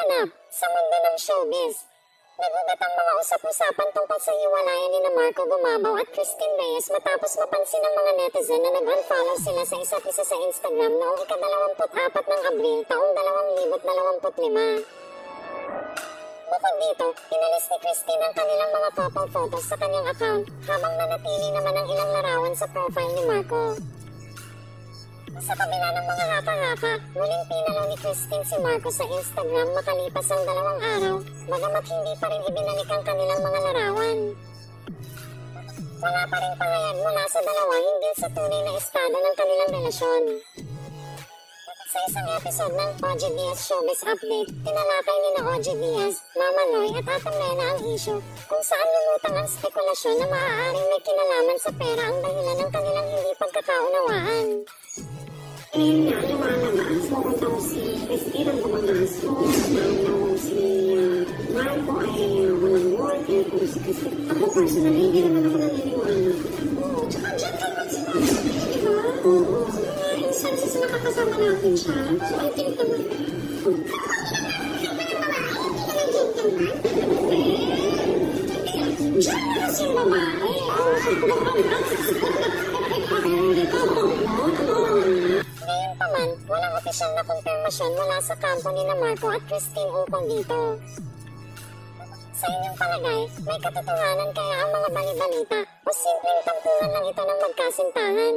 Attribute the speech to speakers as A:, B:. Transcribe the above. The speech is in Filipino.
A: ganap sa mundo ng showbiz. Nagugat ang mga usap-usapan tungkol sa hiwalayan ni Marco Gumabaw at Christine Reyes matapos mapansin ng mga netizen na nag-unfollow sila sa isa't isa sa Instagram noong ika-24 ng Abril taong 2025. Bukod dito, inalis ni Christine ang kanilang mga couple photos sa kanyang account habang nanatili naman ang ilang larawan sa profile ni Marco. Sa kabila ng mga haka-haka, muling pinalo ni Christine si Marco sa Instagram makalipas ang 2 araw, bagamat hindi pa rin ibinalik ang kanilang mga larawan. Wala pa rin pahayag mula sa dalawa hinggil sa tunay na estado ng kanilang relasyon. Sa isang episode ng OG Diaz Showbiz Update, tinalakay ni OG Diaz, Mama Loy at Ate Mena ang issue kung saan lumutang ang spekulasyon na maaaring may kinalaman sa pera ang dahilan ng kanilang hindi pagkakaunawaan.
B: Lumalabas, pupunta ko si Christine ang pumagastos na si Marco ay walang work, kung si Christine. Ako personally, hindi naman ako naniniwala. Oo, tsaka dyan kayo si Marco, di ba? Oo. Minsan sa nakakasama natin siya, so I think naman. Diyan na kasi yung babae.
A: Ngayon pa man, walang opisyal na konfirmasyon mula sa kampo ni Marco at Christine ukol dito. Sa inyong palagay, may katotohanan kaya ang mga bali-balita o simpleng tampuhan lang ito ng magkasintahan?